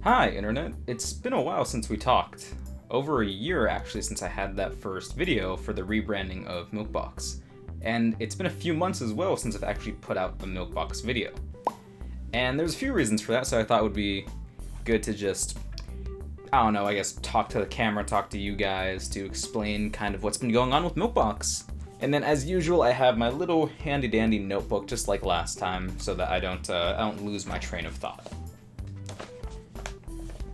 Hi, Internet. It's been a while since we talked. Over a year, actually, since I had that first video for the rebranding of MilkBox. And it's been a few months as well since I've actually put out a MilkBox video. And there's a few reasons for that, so I thought it would be good to just, I don't know, I guess talk to the camera, talk to you guys, to explain kind of what's been going on with MilkBox. And then, as usual, I have my little handy-dandy notebook, just like last time, so that I don't lose my train of thought.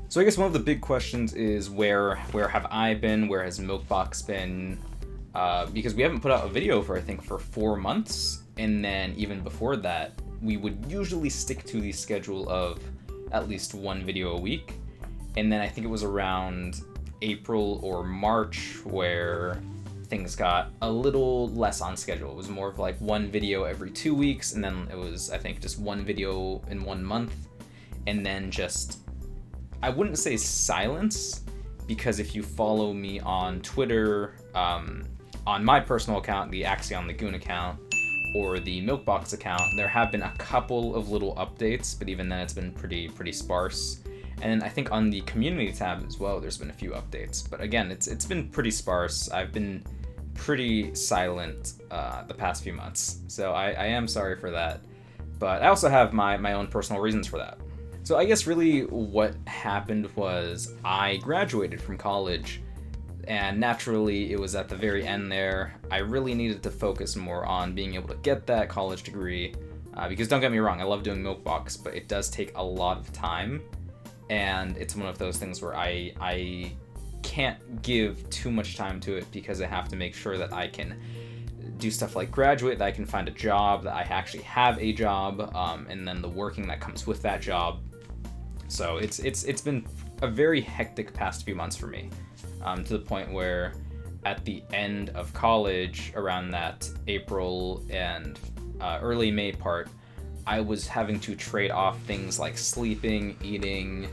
So I guess one of the big questions is where have I been? Where has MilkBox been? Because we haven't put out a video for, I think, for 4 months. And then even before that, we would usually stick to the schedule of at least one video a week. And then I think it was around April or March where things got a little less on schedule. It was more of like one video every 2 weeks. And then it was, I think, just one video in 1 month. And then just, I wouldn't say silence, because if you follow me on Twitter, on my personal account, the Axion Lagoon account, or the MilkBox account, there have been a couple of little updates, but even then it's been pretty sparse. And I think on the community tab as well, there's been a few updates. But again, it's been pretty sparse. I've been pretty silent the past few months, so I am sorry for that. But I also have my own personal reasons for that. So I guess really what happened was I graduated from college, and naturally it was at the very end there. I really needed to focus more on being able to get that college degree, because don't get me wrong, I love doing MilkBox, but it does take a lot of time, and it's one of those things where I can't give too much time to it because I have to make sure that I can do stuff like graduate, that I can find a job, that I actually have a job, and then the working that comes with that job. So it's been a very hectic past few months for me, to the point where at the end of college, around that April and early May part, I was having to trade off things like sleeping, eating,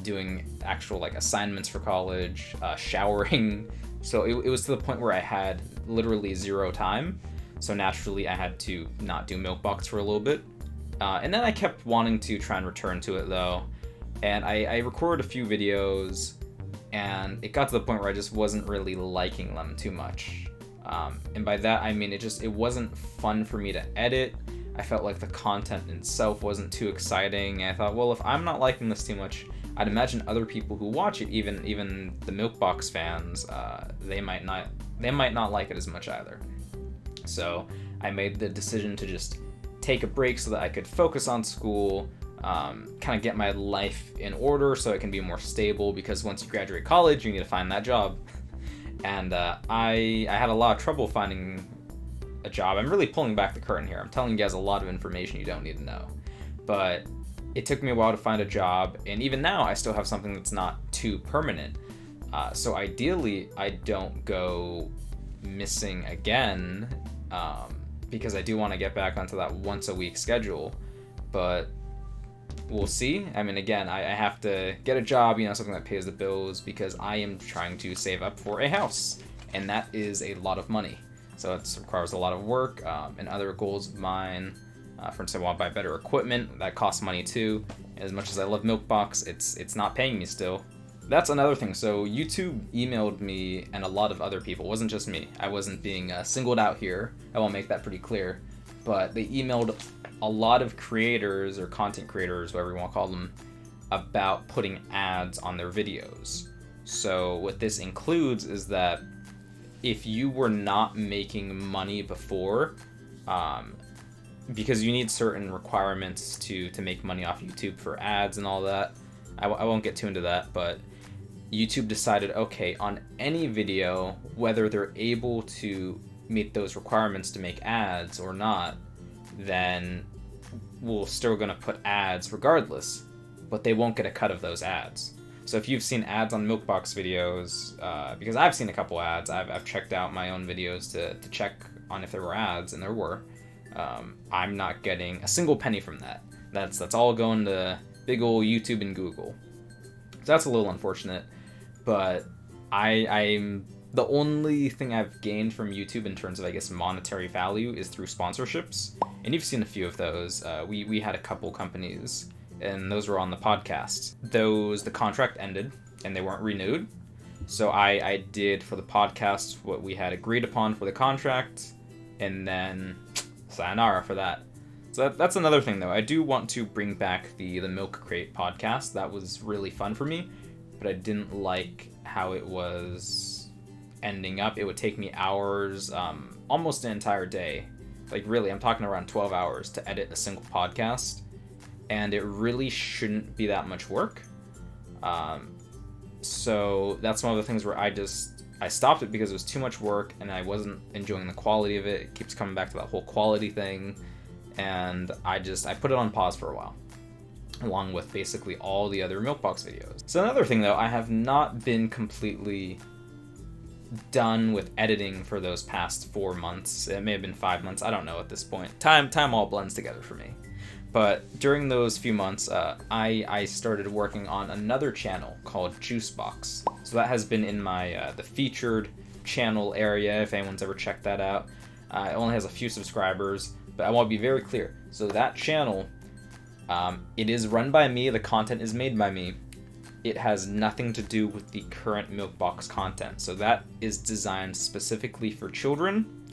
doing actual like assignments for college, showering. So it was to the point where I had literally zero time. So naturally I had to not do MilkBox for a little bit. And then I kept wanting to try and return to it though. And I recorded a few videos, and it got to the point where I just wasn't really liking them too much. And by that I mean it wasn't fun for me to edit. I felt like the content itself wasn't too exciting. And I thought, well, if I'm not liking this too much, I'd imagine other people who watch it, even the MilkBox fans, they might not like it as much either. So I made the decision to just take a break so that I could focus on school, kind of get my life in order so it can be more stable, because once you graduate college, you need to find that job. And I had a lot of trouble finding a job. I'm really pulling back the curtain here. I'm telling you guys a lot of information you don't need to know. But it took me a while to find a job, and even now I still have something that's not too permanent. So ideally, I don't go missing again, because I do want to get back onto that once a week schedule, but we'll see. I mean, again, I have to get a job, something that pays the bills, because I am trying to save up for a house, and that is a lot of money. So it requires a lot of work, and other goals of mine. For instance, I want to buy better equipment. That costs money too. As much as I love MilkBox, it's not paying me still. That's another thing. So YouTube emailed me, and a lot of other people. It wasn't just me. I wasn't being singled out here. I will make that pretty clear. But they emailed a lot of creators, or content creators, whatever you want to call them, about putting ads on their videos. So what this includes is that if you were not making money before, because you need certain requirements to make money off YouTube for ads and all that. I won't get too into that, but YouTube decided, okay, on any video, whether they're able to meet those requirements to make ads or not, then we're still going to put ads regardless, but they won't get a cut of those ads. So if you've seen ads on MilkBox videos, because I've seen a couple ads, I've checked out my own videos to check on if there were ads, and there were. I'm not getting a single penny from that. That's all going to big ol' YouTube and Google. So that's a little unfortunate, but I'm the only thing I've gained from YouTube in terms of, I guess, monetary value is through sponsorships, and you've seen a few of those. We had a couple companies and those were on the podcast. The contract ended, and they weren't renewed. So I did for the podcast what we had agreed upon for the contract, and then sayonara for that. So that's another thing, though. I do want to bring back the Milk Crate podcast. That was really fun for me, but I didn't like how it was ending up. It would take me hours, almost an entire day. Like, really, I'm talking around 12 hours to edit a single podcast, and it really shouldn't be that much work. So that's one of the things where I stopped it because it was too much work, and I wasn't enjoying the quality of it. It keeps coming back to that whole quality thing, and I put it on pause for a while, along with basically all the other MilkBox videos. So another thing, though, I have not been completely done with editing for those past 4 months. It may have been 5 months, I don't know at this point. Time all blends together for me. But during those few months, I started working on another channel called MilkBox. So that has been in my the featured channel area, if anyone's ever checked that out. It only has a few subscribers, but I want to be very clear. So that channel, it is run by me, the content is made by me. It has nothing to do with the current MilkBox content. So that is designed specifically for children.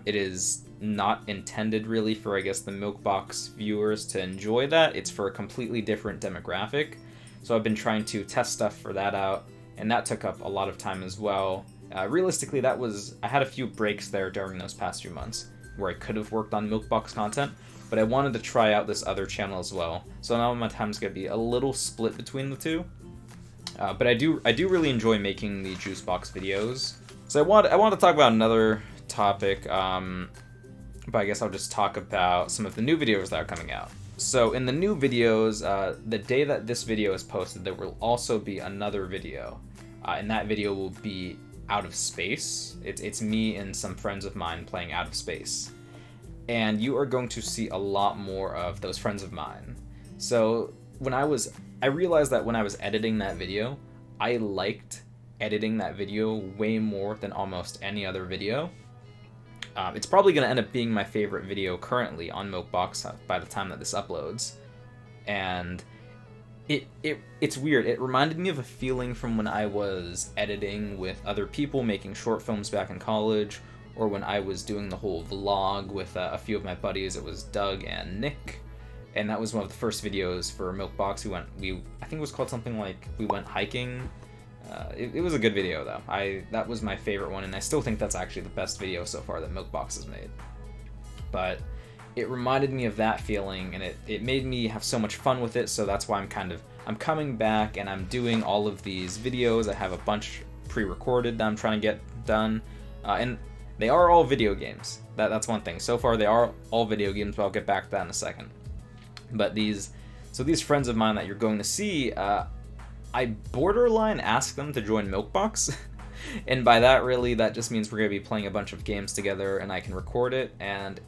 It is not intended really for, I guess, the MilkBox viewers to enjoy that. It's for a completely different demographic. So I've been trying to test stuff for that out, and that took up a lot of time as well. Realistically, I had a few breaks there during those past few months where I could have worked on MilkBox content, but I wanted to try out this other channel as well. So now my time's gonna be a little split between the two. But I do really enjoy making the MilkBox videos. So I want to talk about another topic, but I guess I'll just talk about some of the new videos that are coming out. So in the new videos, the day that this video is posted, there will also be another video, and that video will be Out of Space. It's me and some friends of mine playing Out of Space, and you are going to see a lot more of those friends of mine. So I realized that when I was editing that video, I liked editing that video way more than almost any other video. It's probably going to end up being my favorite video currently on MilkBox by the time that this uploads. And it's weird. It reminded me of a feeling from when I was editing with other people, making short films back in college, or when I was doing the whole vlog with a few of my buddies. It was Doug and Nick, and that was one of the first videos for MilkBox. I think it was called something like We Went Hiking. It was a good video, though. That was my favorite one, and I still think that's actually the best video so far that MilkBox has made. But it reminded me of that feeling, and it made me have so much fun with it, so that's why I'm coming back, and I'm doing all of these videos. I have a bunch pre-recorded that I'm trying to get done, and they are all video games. That's one thing. So far, they are all video games, but I'll get back to that in a second. But these friends of mine that you're going to see, I borderline asked them to join MilkBox, and by that, really, that just means we're going to be playing a bunch of games together, and I can record it, and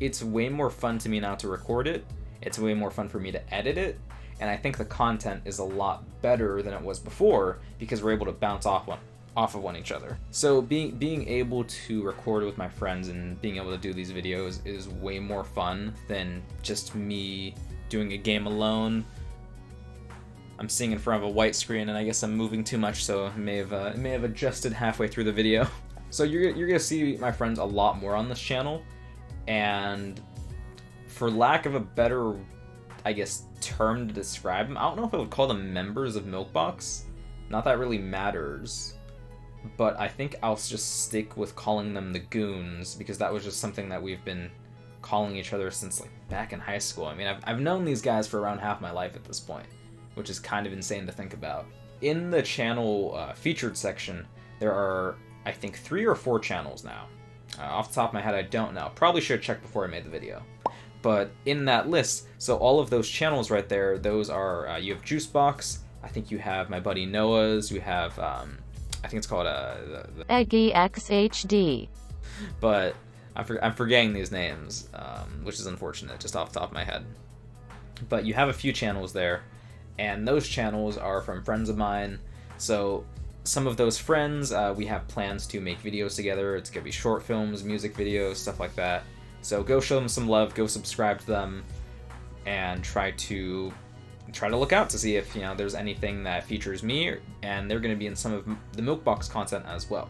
it's way more fun to me now to record it. It's way more fun for me to edit it, and I think the content is a lot better than it was before because we're able to bounce off of one each other. So being able to record with my friends and being able to do these videos is way more fun than just me doing a game alone. I'm sitting in front of a white screen, and I guess I'm moving too much, so it may have adjusted halfway through the video. So you're gonna see my friends a lot more on this channel, and for lack of a better, I guess, term to describe them, I don't know if I would call them members of MilkBox. Not that it really matters, but I think I'll just stick with calling them the Goons, because that was just something that we've been calling each other since like back in high school. I mean, I've known these guys for around half my life at this point, which is kind of insane to think about. In the channel featured section, there are, I think, 3 or 4 channels now. Off the top of my head, I don't know. Probably should have checked before I made the video. But in that list, so all of those channels right there, those are, you have MilkBox, I think you have my buddy Noah's, you have, I think it's called, Eggy XHD. But I'm forgetting these names, which is unfortunate, just off the top of my head. But you have a few channels there, and those channels are from friends of mine. So some of those friends, we have plans to make videos together. It's gonna be short films, music videos, stuff like that. So go show them some love, go subscribe to them. and try to look out to see if there's anything that features me, and they're going to be in some of the MilkBox content as well.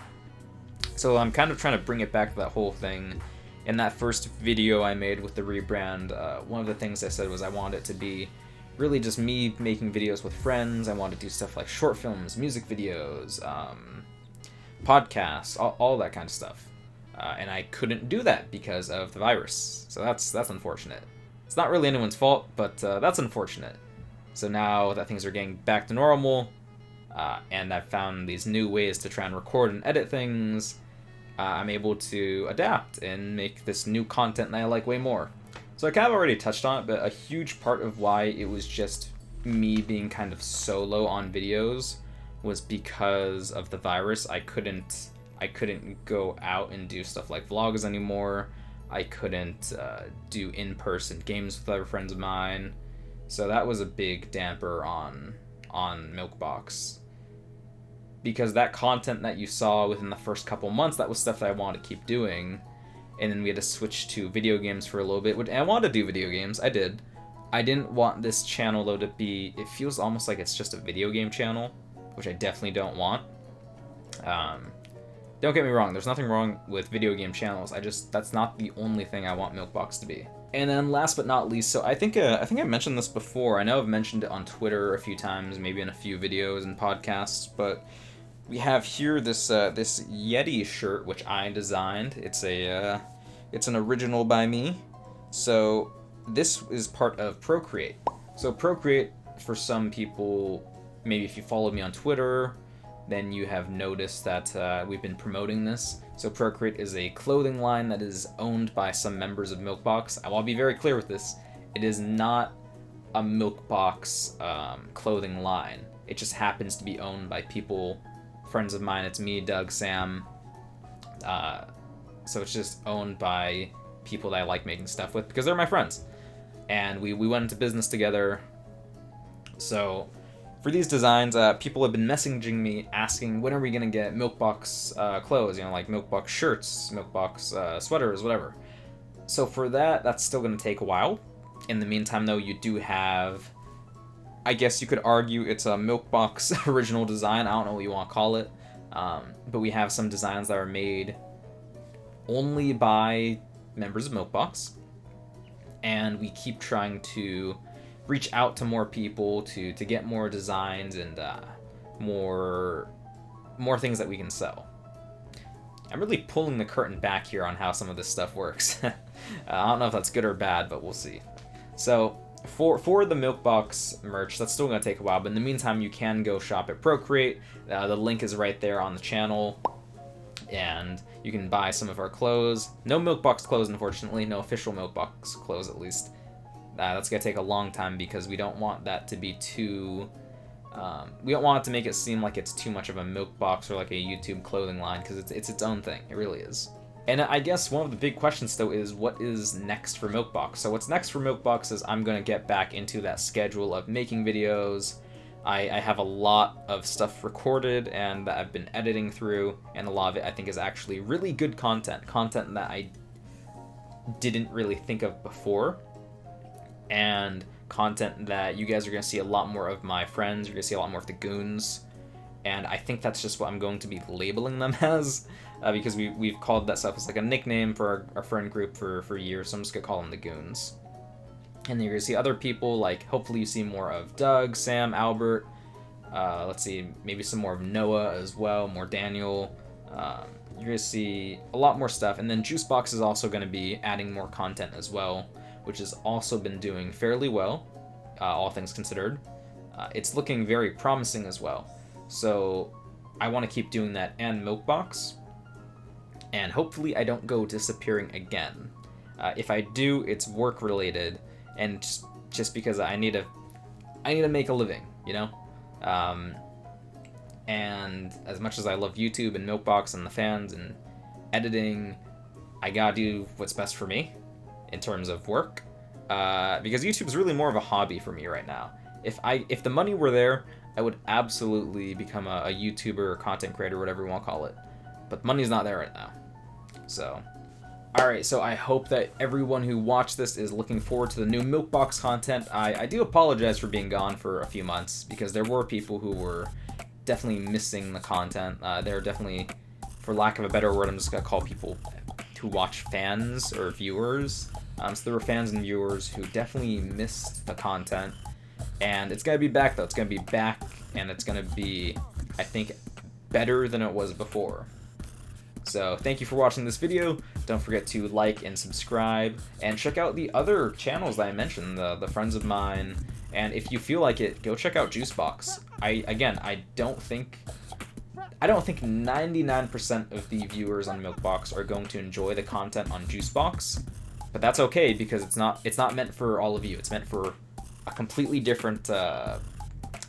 So I'm kind of trying to bring it back to that whole thing. In that first video I made with the rebrand, one of the things I said was I wanted it to be really just me making videos with friends. I wanted to do stuff like short films, music videos, podcasts, all that kind of stuff. And I couldn't do that because of the virus. So that's unfortunate. It's not really anyone's fault, but that's unfortunate. So now that things are getting back to normal, and I've found these new ways to try and record and edit things, I'm able to adapt and make this new content that I like way more. So I kind of already touched on it, but a huge part of why it was just me being kind of solo on videos was because of the virus. I couldn't go out and do stuff like vlogs anymore. I couldn't do in-person games with other friends of mine. So that was a big damper on MilkBox. Because that content that you saw within the first couple months, that was stuff that I wanted to keep doing. And then we had to switch to video games for a little bit. And I wanted to do video games. I did. I didn't want this channel, though, to be... It feels almost like it's just a video game channel, which I definitely don't want. Don't get me wrong. There's nothing wrong with video game channels. That's not the only thing I want MilkBox to be. And then last but not least, so I think I mentioned this before. I know I've mentioned it on Twitter a few times, maybe in a few videos and podcasts, but we have here this Yeti shirt, which I designed. It's an original by me. So this is part of Procreate. So Procreate, for some people, maybe if you follow me on Twitter, then you have noticed that we've been promoting this. So Procreate is a clothing line that is owned by some members of MilkBox. I want to be very clear with this. It is not a MilkBox clothing line. It just happens to be owned by people, friends of mine. It's me, Doug, Sam. So it's just owned by people that I like making stuff with because they're my friends. And we went into business together. So for these designs, people have been messaging me asking, when are we going to get MilkBox clothes, like MilkBox shirts, MilkBox sweaters, whatever. So for that's still going to take a while. In the meantime, though, you do have, I guess you could argue it's a MilkBox original design. I don't know what you want to call it. But we have some designs that are made only by members of MilkBox. And we keep trying to reach out to more people to get more designs and more things that we can sell. I'm really pulling the curtain back here on how some of this stuff works. I don't know if that's good or bad, but we'll see. So for the MilkBox merch, that's still going to take a while, but in the meantime, you can go shop at Procreate. The link is right there on the channel, and you can buy some of our clothes. No MilkBox clothes, unfortunately. No official MilkBox clothes, at least. That's going to take a long time because we don't want that to be too... we don't want it to make it seem like it's too much of a MilkBox or like a YouTube clothing line, because it's its own thing. It really is. And I guess one of the big questions, though, is what is next for MilkBox? So what's next for MilkBox is I'm going to get back into that schedule of making videos. I have a lot of stuff recorded and that I've been editing through, and a lot of it I think is actually really good content that I didn't really think of before. And content that you guys are going to see a lot more of my friends, you're going to see a lot more of the goons, and I think that's just what I'm going to be labeling them as, because we've called that stuff as like a nickname for our friend group for years, so I'm just going to call them the goons. And then you're going to see other people, like hopefully you see more of Doug, Sam, Albert, let's see, maybe some more of Noah as well, more Daniel. You're going to see a lot more stuff, and then Juicebox is also going to be adding more content as well, which has also been doing fairly well, all things considered. It's looking very promising as well. So I want to keep doing that and MilkBox. And hopefully I don't go disappearing again. If I do, it's work related, and just because I need to make a living, you know? And as much as I love YouTube and MilkBox and the fans and editing, I gotta do what's best for me in terms of work, because YouTube is really more of a hobby for me right now. If the money were there, I would absolutely become a YouTuber or content creator, whatever you want to call it. But money's not there right now. So Alright, so I hope that everyone who watched this is looking forward to the new MilkBox content. I do apologize for being gone for a few months, because there were people who were definitely missing the content. They're definitely, for lack of a better word, I'm just going to call people who watch fans or viewers. So there were fans and viewers who definitely missed the content. And it's going to be back, though. It's going to be back, and it's going to be, I think, better than it was before. So thank you for watching this video. Don't forget to like and subscribe, and check out the other channels that I mentioned, the friends of mine. And if you feel like it, go check out Juicebox. I don't think 99% of the viewers on MilkBox are going to enjoy the content on Juicebox, but that's okay, because it's not meant for all of you. It's meant for a completely different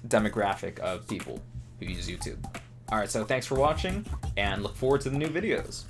demographic of people who use YouTube. Alright, so thanks for watching, and look forward to the new videos.